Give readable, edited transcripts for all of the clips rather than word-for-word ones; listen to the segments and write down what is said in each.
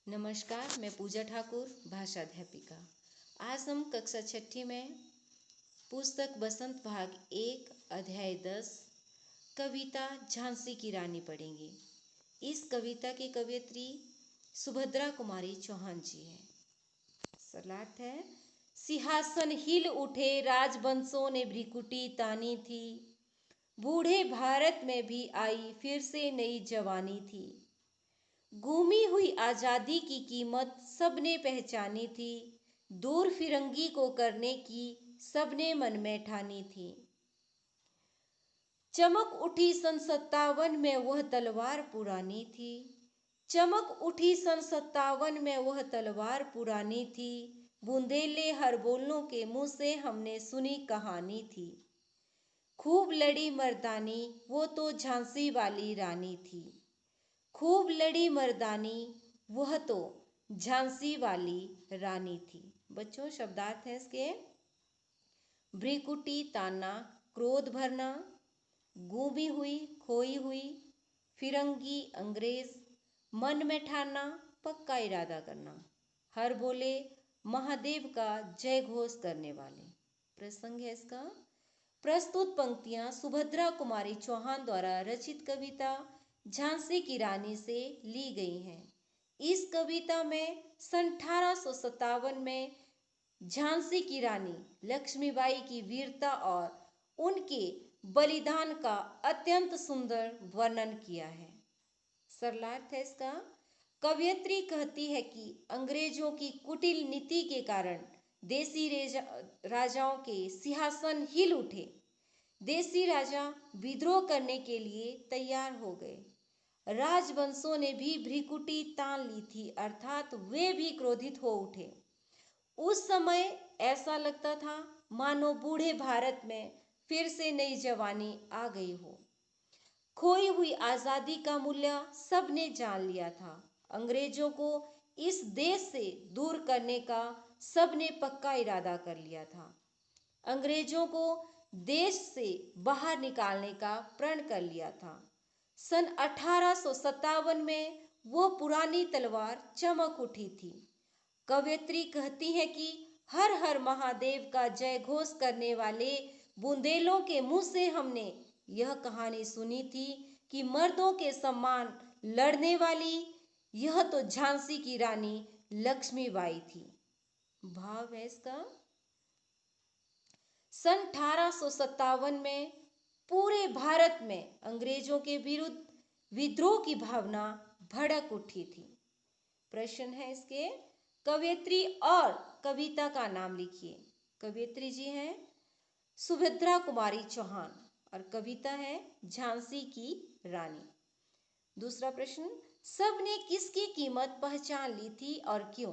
नमस्कार, मैं पूजा ठाकुर, भाषा अध्यापिका। आज हम कक्षा छठी में पुस्तक बसंत भाग 1 अध्याय 10 कविता झांसी की रानी पढ़ेंगे। इस कविता की कवयित्री सुभद्रा कुमारी चौहान जी है। सरलार्थ है, सिंहासन हिल उठे, राजवंशों ने भ्रिकुटी तानी थी। बूढ़े भारत में भी आई फिर से नई जवानी थी। गुमी हुई आजादी की कीमत सबने पहचानी थी। दूर फिरंगी को करने की सबने मन में ठानी थी। चमक उठी सन 57 में वह तलवार पुरानी थी। चमक उठी सन 57 में वह तलवार पुरानी थी। बुंदेले हर बोलों के मुंह से हमने सुनी कहानी थी। खूब लड़ी मर्दानी वो तो झांसी वाली रानी थी। खूब लड़ी मर्दानी वह तो झांसी वाली रानी थी। बच्चों, शब्दार्थ है इसके। भ्रिकुटी ताना, क्रोध भरना। गूंबी हुई, खोई हुई। फिरंगी, अंग्रेज। मन में ठानना, पक्का इरादा करना। हर बोले, महादेव का जय घोष करने वाले। प्रसंग है इसका। प्रस्तुत पंक्तियां सुभद्रा कुमारी चौहान द्वारा रचित कविता झांसी की रानी से ली गई हैं। इस कविता में सन 1857 में झांसी की रानी लक्ष्मीबाई की वीरता और उनके बलिदान का अत्यंत सुंदर वर्णन किया है। सरलार्थ है इसका। कवयित्री कहती है कि अंग्रेजों की कुटिल नीति के कारण देसी राजाओं के सिंहासन हिल उठे। देसी राजा विद्रोह करने के लिए तैयार हो गए। राजवंशों ने भी भ्रिकुटी तान ली थी, अर्थात वे भी क्रोधित हो उठे। उस समय ऐसा लगता था मानो बूढ़े भारत में फिर से नई जवानी आ गई हो। खोई हुई आजादी का मूल्य सबने जान लिया था। अंग्रेजों को इस देश से दूर करने का सबने पक्का इरादा कर लिया था। अंग्रेजों को देश से बाहर निकालने का प्रण कर लिया था। सन 1857 में वो पुरानी तलवार चमक उठी थी। कवयित्री कहती है कि हर हर महादेव का जय घोष करने वाले बुंदेलों के मुंह से हमने यह कहानी सुनी थी कि मर्दों के सम्मान लड़ने वाली यह तो झांसी की रानी लक्ष्मीबाई थी। भाव है इसका। सन 1857 में पूरे भारत में अंग्रेजों के विरुद्ध विद्रोह की भावना भड़क उठी थी। प्रश्न है इसके। कवयित्री और कविता का नाम लिखिए। कवयित्री जी हैं सुभद्रा कुमारी चौहान और कविता है झांसी की रानी। दूसरा प्रश्न, सबने किसकी कीमत पहचान ली थी और क्यों?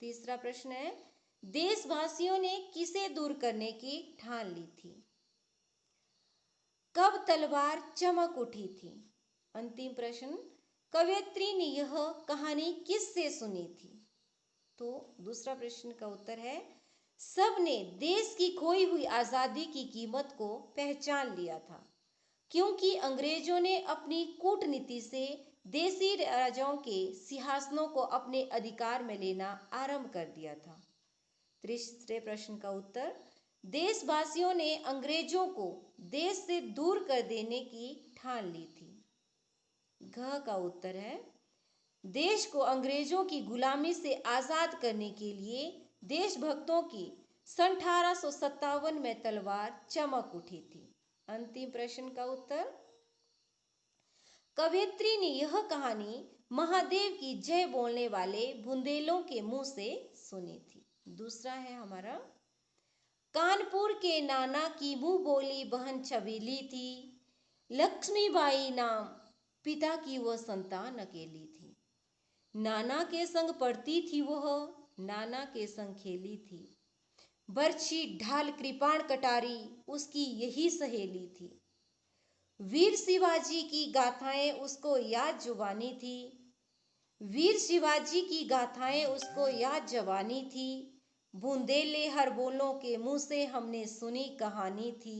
तीसरा प्रश्न है, देशवासियों ने किसे दूर करने की ठान ली थी? कब तलवार चमक उठी थी? अंतिम प्रश्न, कवयित्री ने यह कहानी किससे सुनी थी? तो दूसरा प्रश्न का उत्तर है, सबने देश की खोई हुई आजादी की कीमत को पहचान लिया था, क्योंकि अंग्रेजों ने अपनी कूटनीति से देसी राजाओं के सिंहासनों को अपने अधिकार में लेना आरंभ कर दिया था। तीसरे प्रश्न का उत्तर, देशवासियों ने अंग्रेजों को देश से दूर कर देने की ठान ली थी। घ का उत्तर है, देश को अंग्रेजों की गुलामी से आजाद करने के लिए देशभक्तों की सन 1857 में तलवार चमक उठी थी। अंतिम प्रश्न का उत्तर, कवयित्री ने यह कहानी महादेव की जय बोलने वाले बुंदेलों के मुंह से सुनी थी। दूसरा है हमारा, कानपुर के नाना की मुंह बोली बहन छबीली थी। लक्ष्मीबाई नाम पिता की वह संतान अकेली थी। नाना के संग पढ़ती थी वह, नाना के संग खेली थी। बर्छी ढाल कृपाण कटारी उसकी यही सहेली थी। वीर शिवाजी की गाथाएं उसको याद जुबानी थी। वीर शिवाजी की गाथाएं उसको याद जवानी थी। बुंदेले हर बोलों के मुंह से हमने सुनी कहानी थी।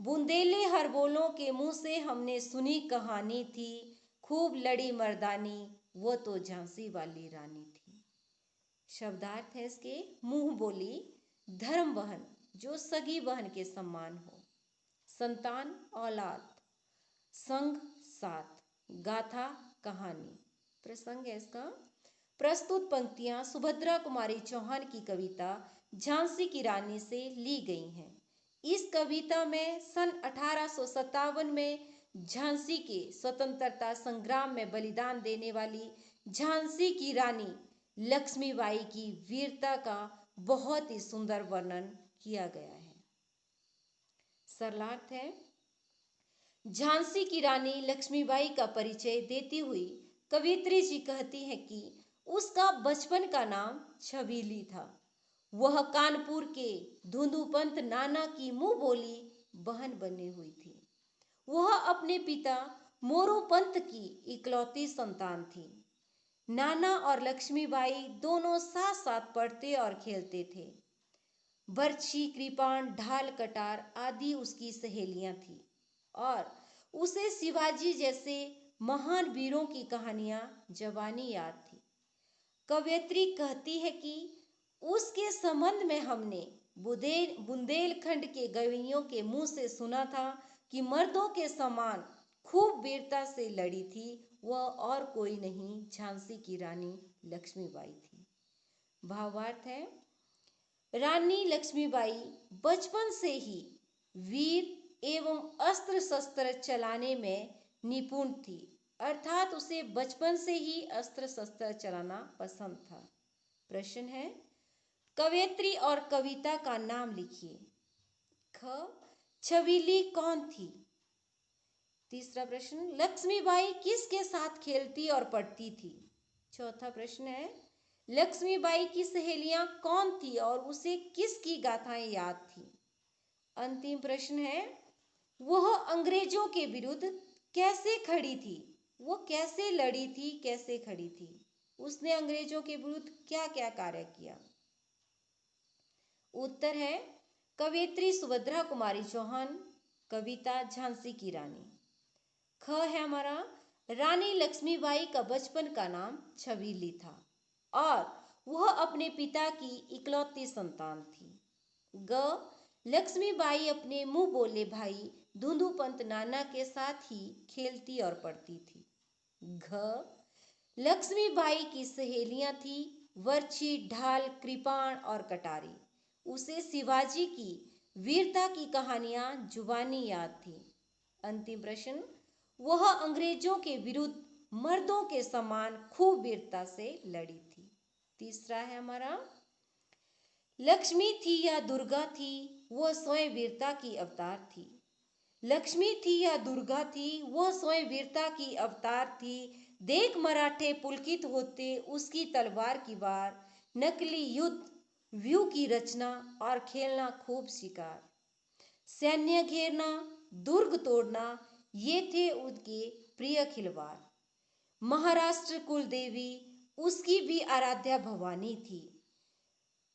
बुंदेले हर बोलों के मुंह से हमने सुनी कहानी थी। खूब लड़ी मर्दानी वो तो झांसी वाली रानी थी। शब्दार्थ है इसके, मुंह बोली, धर्म बहन जो सगी बहन के समान हो, संतान औलाद, संग साथ, गाथा कहानी। प्रसंग है इसका, प्रस्तुत पंक्तियां सुभद्रा कुमारी चौहान की कविता झांसी की रानी से ली गई हैं। इस कविता में सन 1857 में झांसी के स्वतंत्रता संग्राम में बलिदान देने वाली झांसी की रानी लक्ष्मीबाई की वीरता का बहुत ही सुंदर वर्णन किया गया है। सरलार्थ है, झांसी की रानी लक्ष्मीबाई का परिचय देती हुई कवियत्री जी कहती है कि उसका बचपन का नाम छबीली था। वह कानपुर के धुंधुपंत नाना की मुंह बोली बहन बनी हुई थी। वह अपने पिता मोरोपंत की इकलौती संतान थी। नाना और लक्ष्मीबाई दोनों साथ साथ पढ़ते और खेलते थे। बर्छी, कृपाण, ढाल, कटार आदि उसकी सहेलियां थीं और उसे शिवाजी जैसे महान वीरों की कहानियां जबानी याद थी। कवयित्री कहती है कि उसके संबंध में हमने बुंदेलखंड के गवैयों के मुंह से सुना था कि मर्दों के समान खूब वीरता से लड़ी थी। वह और कोई नहीं, झांसी की रानी लक्ष्मीबाई थी। भावार्थ है, रानी लक्ष्मीबाई बचपन से ही वीर एवं अस्त्र शस्त्र चलाने में निपुण थी, अर्थात उसे बचपन से ही अस्त्र शस्त्र चलाना पसंद था। प्रश्न है, कवयित्री और कविता का नाम लिखिए। ख, छबीली कौन थी? तीसरा प्रश्न, लक्ष्मीबाई किसके साथ खेलती और पढ़ती थी? चौथा प्रश्न है, लक्ष्मीबाई की सहेलियां कौन थी और उसे किसकी गाथाएं याद थी? अंतिम प्रश्न है, वह अंग्रेजों के विरुद्ध कैसे खड़ी थी? वो कैसे लड़ी थी, कैसे खड़ी थी? उसने अंग्रेजों के विरुद्ध क्या क्या कार्य किया? उत्तर है, कवयित्री सुभद्रा कुमारी चौहान, कविता झांसी की रानी। ख है हमारा, रानी लक्ष्मीबाई का बचपन का नाम छबीली था और वह अपने पिता की इकलौती संतान थी। ग, लक्ष्मीबाई अपने मुंह बोले भाई धुंधुपंत नाना के साथ ही खेलती और पढ़ती थी। घ, लक्ष्मीबाई की सहेलियां थी वर्ची, ढाल, कृपाण और कटारी। उसे शिवाजी की वीरता की कहानियां जुबानी याद थी। अंतिम प्रश्न, वह अंग्रेजों के विरुद्ध मर्दों के समान खूब वीरता से लड़ी थी। तीसरा है हमारा, लक्ष्मी थी या दुर्गा थी, वह स्वयं वीरता की अवतार थी। लक्ष्मी थी या दुर्गा थी, वह स्वयं वीरता की अवतार थी। देख मराठे पुलकित होते उसकी तलवार की वार, नकली युद्ध व्यू की रचना और खेलना खूब शिकार। सैन्य घेरना, दुर्ग तोड़ना, ये थे उनके प्रिय खिलवाड़। महाराष्ट्र कुल देवी उसकी भी आराध्या भवानी थी।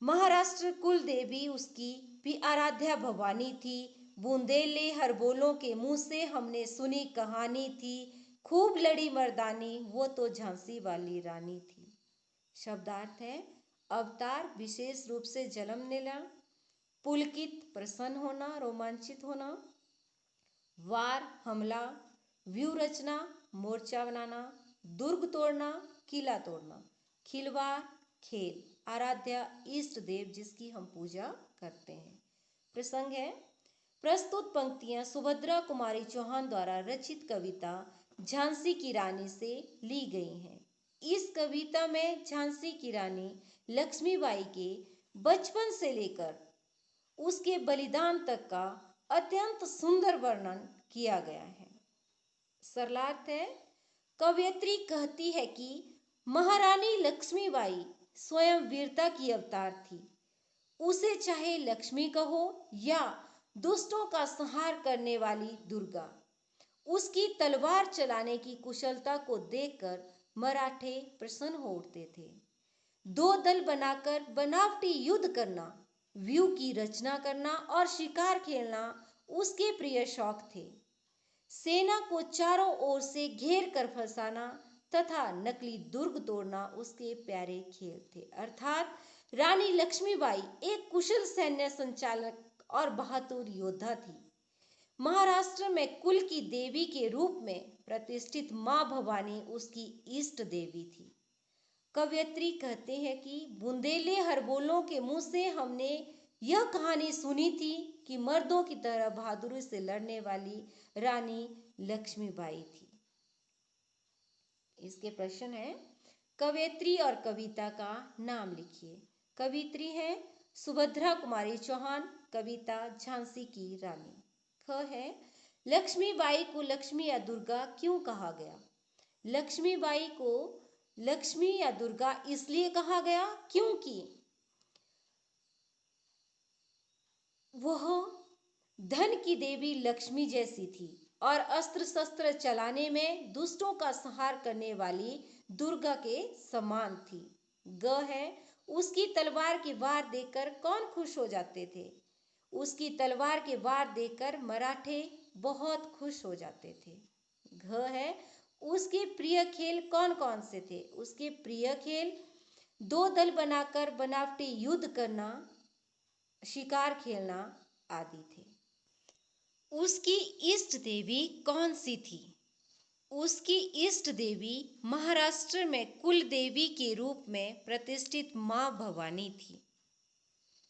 महाराष्ट्र कुल देवी उसकी भी आराध्या भवानी थी। बूंदेले हरबोलों के मुंह से हमने सुनी कहानी थी। खूब लड़ी मर्दानी, वो तो झांसी वाली रानी थी। शब्दार्थ है, अवतार विशेष रूप से जन्म लेना, पुलकित प्रसन्न होना, रोमांचित होना, वार हमला, व्यू रचना मोर्चा बनाना, दुर्ग तोड़ना किला तोड़ना, खिलवाड़ खेल, आराध्या इष्ट देव जिसकी हम पूजा करते हैं। प्रसंग है, प्रस्तुत पंक्तियां सुभद्रा कुमारी चौहान द्वारा रचित कविता झांसी की रानी से ली गई हैं। इस कविता में झांसी की रानी लक्ष्मीबाई के बचपन से लेकर उसके बलिदान तक का अत्यंत सुंदर वर्णन किया गया है। सरलार्थ है, कवयित्री कहती है कि महारानी लक्ष्मीबाई स्वयं वीरता की अवतार थी। उसे चाहे लक्ष्मी कहो या दुष्टों का संहार करने वाली दुर्गा, उसकी तलवार चलाने की कुशलता को देखकर मराठे प्रसन्न हो उठते थे। दो दल बनाकर बनावटी युद्ध करना, व्यू की रचना करना और शिकार खेलना उसके प्रिय शौक थे। सेना को चारों ओर से घेर कर फंसाना तथा नकली दुर्ग तोड़ना उसके प्यारे खेल थे। अर्थात रानी लक्ष्मीबाई एक कुशल सैन्य संचालक और बहादुर योद्धा थी। महाराष्ट्र में कुल की देवी के रूप में प्रतिष्ठित मां भवानी उसकी इष्ट देवी थी। कवयित्री कहते हैं कि बुंदेले हरबोलों के मुंह से हमने यह कहानी सुनी थी कि मर्दों की तरह बहादुरी से लड़ने वाली रानी लक्ष्मीबाई थी। इसके प्रश्न है, कवयित्री और कविता का नाम लिखिए। कवित्री है सुभद्रा कुमारी चौहान, कविता झांसी की रानी। ख है, लक्ष्मीबाई को लक्ष्मी या दुर्गा क्यों कहा गया? लक्ष्मीबाई को लक्ष्मी या दुर्गा इसलिए कहा गया क्योंकि वह धन की देवी लक्ष्मी जैसी थी और अस्त्र शस्त्र चलाने में दुष्टों का संहार करने वाली दुर्गा के समान थी। ग है, उसकी तलवार की वार देखकर कौन खुश हो जाते थे? उसकी तलवार के वार देखकर मराठे बहुत खुश हो जाते थे। घ है, उसके प्रिय खेल कौन कौन से थे? उसके प्रिय खेल दो दल बनाकर बनावटी युद्ध करना, शिकार खेलना आदि थे। उसकी इष्ट देवी कौन सी थी? उसकी इष्ट देवी महाराष्ट्र में कुल देवी के रूप में प्रतिष्ठित मां भवानी थी।